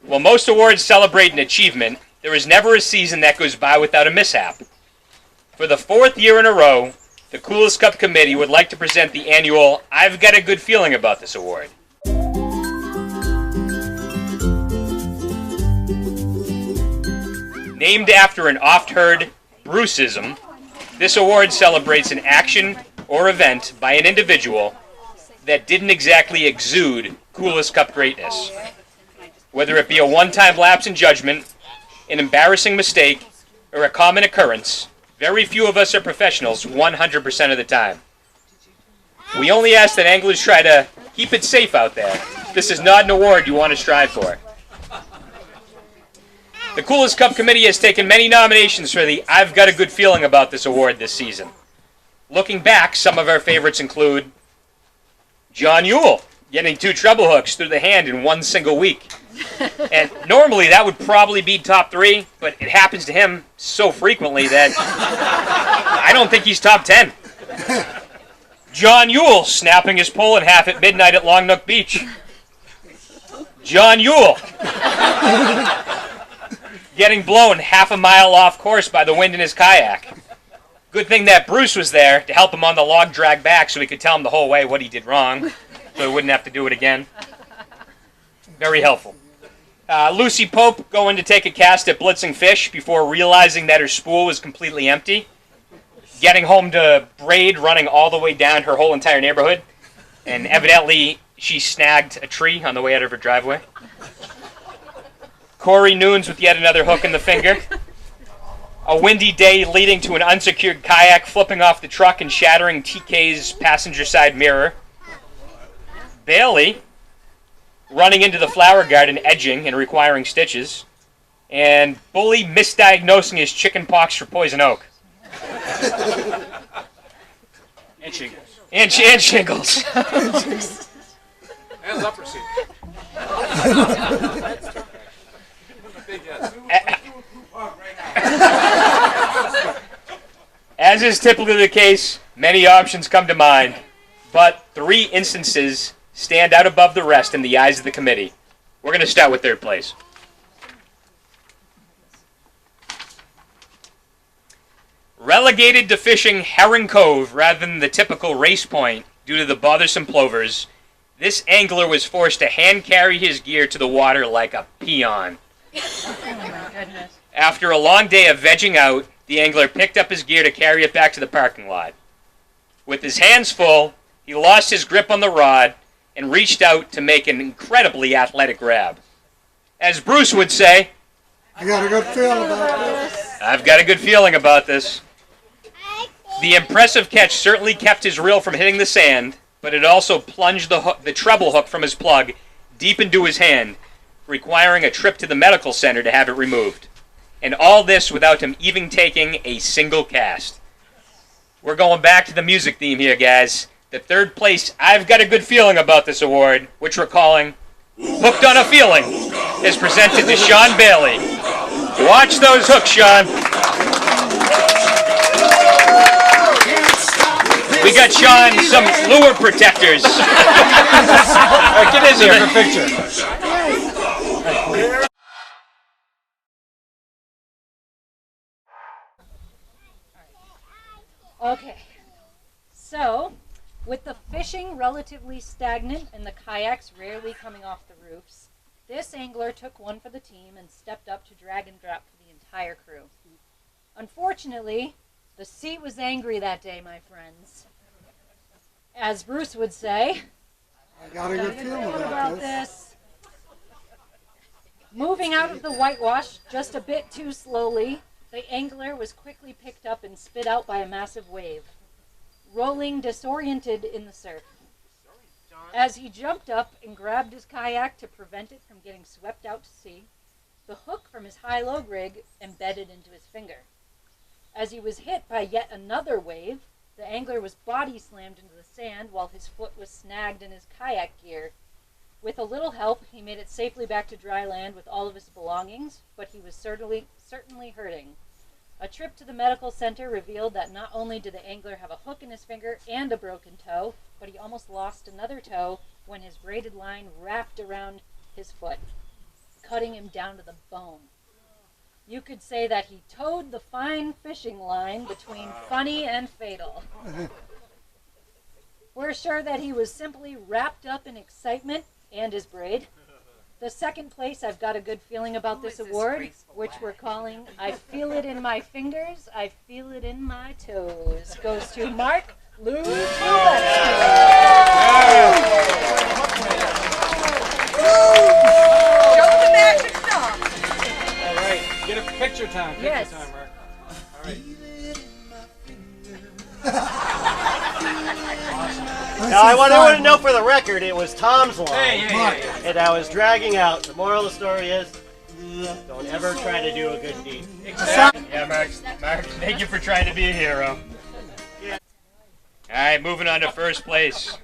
While most awards celebrate an achievement, there is never a season that goes by without a mishap. For the fourth year in a row, the Kulis Cup Committee would like to present the annual I've Got a Good Feeling About This award. Named after an oft-heard Bruceism, this award celebrates an action or event by an individual that didn't exactly exude Kulis Cup greatness. Whether it be a one-time lapse in judgment, an embarrassing mistake, or a common occurrence, very few of us are professionals 100% of the time. We only ask that anglers try to keep it safe out there. This is not an award you want to strive for. The Kulis Cup Committee has taken many nominations for the I've Got a Good Feeling About This award this season. Looking back, some of our favorites include John Yule, getting 2 treble hooks through the hand in one single week. And normally that would probably be top 3, but it happens to him so frequently that I don't think he's top 10. John Yule snapping his pole in half at midnight at Long Nook Beach. John Yule getting blown half a mile off course by the wind in his kayak. Good thing that Bruce was there to help him on the log drag back so he could tell him the whole way what he did wrong, so he wouldn't have to do it again. Very helpful. Lucy Pope going to take a cast at blitzing fish before realizing that her spool was completely empty. Getting home to Braid running all the way down her whole entire neighborhood. And evidently she snagged a tree on the way out of her driveway. Corey Noons with yet another hook in the finger. A windy day leading to an unsecured kayak flipping off the truck and shattering TK's passenger side mirror. Bailey running into the flower garden, edging and requiring stitches. And Bully misdiagnosing his chicken pox for poison oak. And shingles. And shingles. And leprosy. As is typically the case, many options come to mind, but 3 instances stand out above the rest in the eyes of the committee. We're going to start with third place. Relegated to fishing Herring Cove rather than the typical race point due to the bothersome plovers, this angler was forced to hand carry his gear to the water like a peon. Oh my goodness. After a long day of vegging out, the angler picked up his gear to carry it back to the parking lot. With his hands full, he lost his grip on the rod and reached out to make an incredibly athletic grab. As Bruce would say, I got a good feeling about this. I've got a good feeling about this. The impressive catch certainly kept his reel from hitting the sand, but it also plunged the treble hook from his plug deep into his hand, requiring a trip to the medical center to have it removed. And all this without him even taking a single cast. We're going back to the music theme here, guys. The third place I've Got a Good Feeling About This award, which we're calling Hooked on a Feeling, is presented to Sean Bailey. Watch those hooks, Sean. We got Sean some lure protectors. Get in there for a picture. Okay, so with the fishing relatively stagnant and the kayaks rarely coming off the roofs, this angler took one for the team and stepped up to drag and drop for the entire crew. Unfortunately, the sea was angry that day, my friends. As Bruce would say, I got a good feeling about this. Moving out of the whitewash just a bit too slowly, the angler was quickly picked up and spit out by a massive wave, rolling disoriented in the surf. As he jumped up and grabbed his kayak to prevent it from getting swept out to sea, the hook from his high-low rig embedded into his finger. As he was hit by yet another wave, the angler was body slammed into the sand while his foot was snagged in his kayak gear. With a little help, he made it safely back to dry land with all of his belongings, but he was certainly hurting. A trip to the medical center revealed that not only did the angler have a hook in his finger and a broken toe, but he almost lost another toe when his braided line wrapped around his foot. cutting him down to the bone. You could say that he towed the fine fishing line between funny and fatal. We're sure that he was simply wrapped up in excitement and his braid. The second place, I've got a good feeling about this award, which we're calling I Feel It in My Fingers, I Feel It in My Toes, goes to Mark Lou All right, get a picture time. Picture Yes. time, Mark. All right. Now, I want everyone to know for the record, it was Tom's line, Hey. and I was dragging out. The moral of the story is, don't ever try to do a good deed. Yeah, Mark, thank you for trying to be a hero. All right, moving on to first place.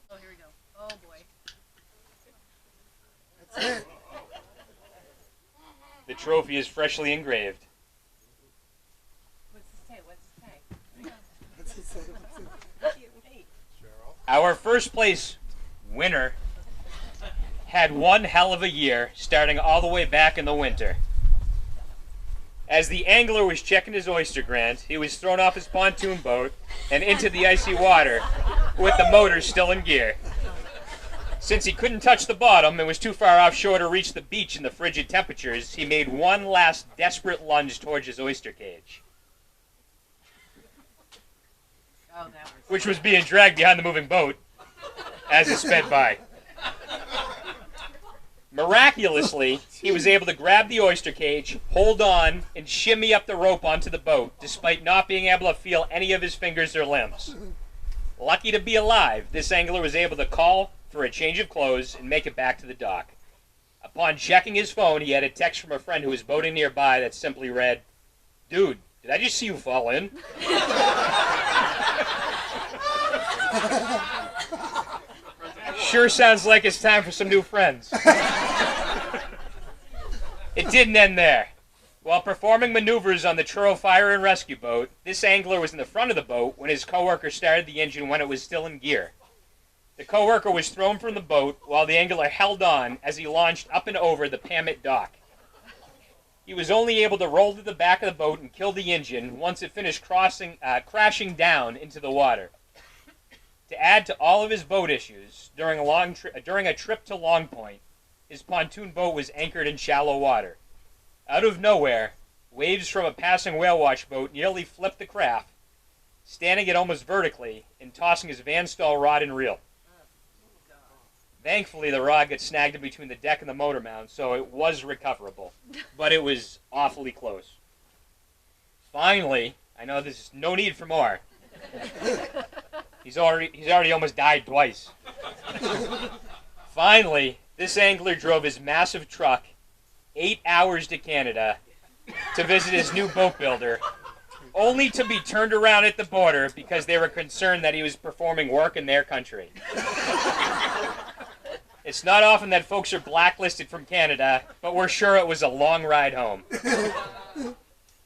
Oh, here we go. Oh, boy. That's it. The trophy is freshly engraved. What's this say? What's this say? That's it. Our first place winner had one hell of a year, starting all the way back in the winter. As the angler was checking his oyster grant, he was thrown off his pontoon boat and into the icy water with the motor still in gear. Since he couldn't touch the bottom and was too far offshore to reach the beach in the frigid temperatures, he made one last desperate lunge towards his oyster cage, Oh, that was. which was being dragged behind the moving boat as it sped by. Miraculously, he was able to grab the oyster cage, hold on, and shimmy up the rope onto the boat, despite not being able to feel any of his fingers or limbs. Lucky to be alive, this angler was able to call for a change of clothes and make it back to the dock. Upon checking his phone, he had a text from a friend who was boating nearby that simply read, "Dude, did I just see you fall in?" Sure sounds like it's time for some new friends. It didn't end there. While performing maneuvers on the Truro fire and rescue boat, this angler was in the front of the boat when his coworker started the engine when it was still in gear. The coworker was thrown from the boat while the angler held on as he launched up and over the Pamet dock. He was only able to roll to the back of the boat and kill the engine once it finished crashing down into the water. To add to all of his boat issues, during a trip to Long Point, his pontoon boat was anchored in shallow water. Out of nowhere, waves from a passing whale watch boat nearly flipped the craft, standing it almost vertically and tossing his van stall rod and reel. Thankfully, the rod got snagged in between the deck and the motor mount, so it was recoverable, but it was awfully close. Finally, I know there's no need for more. He's already almost died twice. Finally, this angler drove his massive truck 8 hours to Canada to visit his new boat builder, only to be turned around at the border because they were concerned that he was performing work in their country. It's not often that folks are blacklisted from Canada, but we're sure it was a long ride home.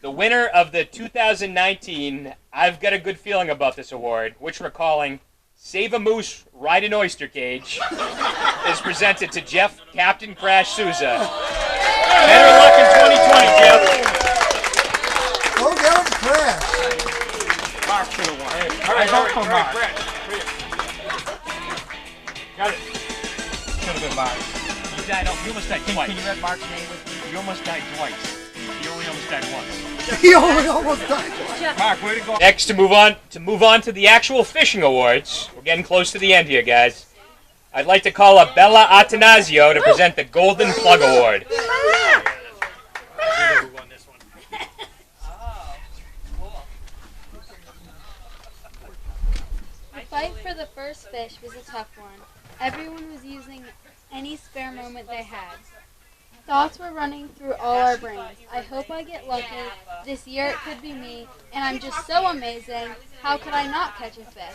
The winner of the 2019 I've Got a Good Feeling About This award, which we're calling Save a Moose, Ride an Oyster Cage, is presented to Jeff Captain Crash Souza. Better luck in 2020, Jeff. Go get him, Crash. Mark should have won. All right, vote for Mark. Got it. Should have been Mark. You almost died twice. Can you read Mark's name with me? You almost died twice. You only almost died once. He only almost died. Mark, way to go. Next, to move on to the actual fishing awards, we're getting close to the end here, guys. I'd like to call up Bella Atanasio to present the Golden Plug Award. The fight for the first fish was a tough one. Everyone was using any spare moment they had. Thoughts were running through all our brains. I hope I get lucky. This year it could be me, and I'm just so amazing. How could I not catch a fish?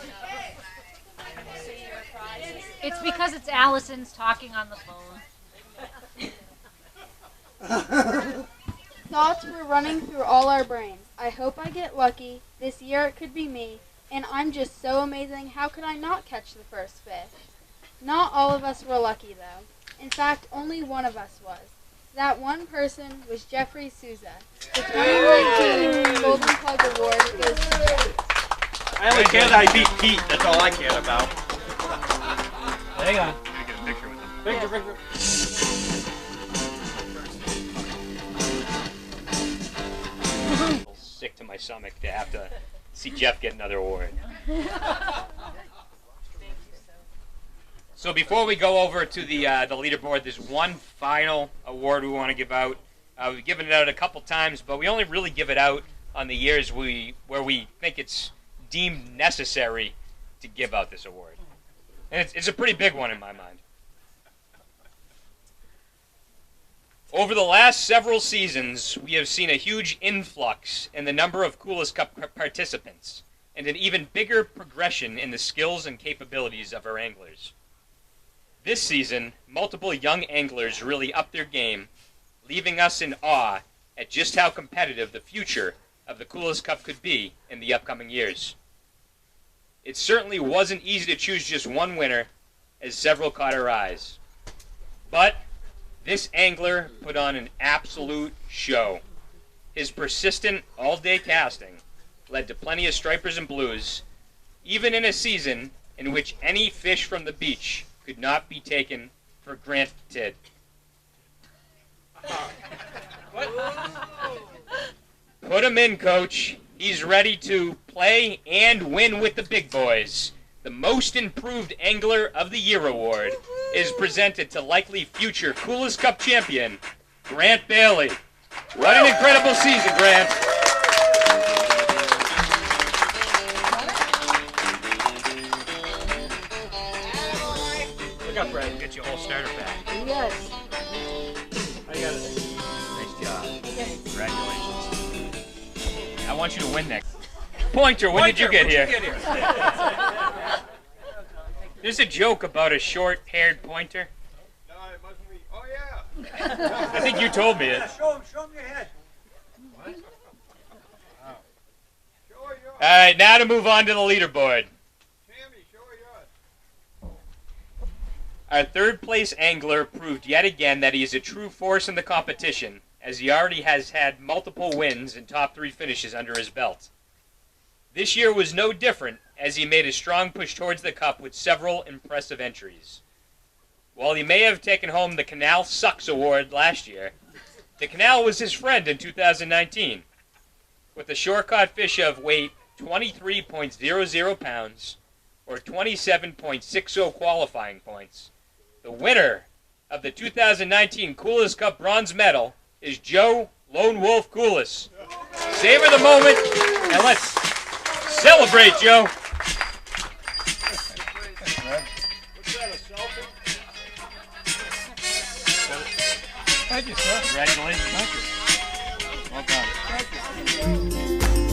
It's because it's Allison's talking on the phone. Thoughts were running through all our brains. I hope I get lucky. This year it could be me, and I'm just so amazing. How could I not catch the first fish? Not all of us were lucky, though. In fact, only one of us was. That one person was Jeffrey Souza. The 2019 Golden Plug Award goes to Jeff. I only care that I beat Pete. That's all I care about. Hang on. Let me get a picture with him. Picture. Sick to my stomach to have to see Jeff get another award. So before we go over to the leaderboard, there's one final award we want to give out. We've given it out a couple times, but we only really give it out on the years where we think it's deemed necessary to give out this award. And it's a pretty big one in my mind. Over the last several seasons, we have seen a huge influx in the number of Kulis Cup participants, and an even bigger progression in the skills and capabilities of our anglers. This season, multiple young anglers really upped their game, leaving us in awe at just how competitive the future of the Kulis Cup could be in the upcoming years. It certainly wasn't easy to choose just one winner, as several caught our eyes. But this angler put on an absolute show. His persistent all-day casting led to plenty of stripers and blues, even in a season in which any fish from the beach could not be taken for granted. Put him in, coach. He's ready to play and win with the big boys. The Most Improved Angler of the Year award is presented to likely future Kulis Cup champion, Grant Bailey. What an incredible season, Grant. Look up, Brad. Get your whole starter pack. Yes. I got it. Nice job. Congratulations. I want you to win next. Pointer, when did you get here? There's a joke about a short-haired pointer. No, it must be. Oh yeah. I think you told me it. Show him your head. What? Show her yours. All right, now to move on to the leaderboard. Tammy, show her yours. Our third-place angler proved yet again that he is a true force in the competition, as he already has had multiple wins and top 3 finishes under his belt. This year was no different, as he made a strong push towards the cup with several impressive entries. While he may have taken home the Canal Sucks Award last year, the Canal was his friend in 2019. With a short-caught fish of weight 23.00 pounds, or 27.60 qualifying points, the winner of the 2019 Kulis Cup bronze medal is Joe Lone Wolf Kulis. Savor the moment, and let's celebrate, Joe. What's that, a selfie? Thank you, sir. Congratulations. Thank you. Well done. Thank you.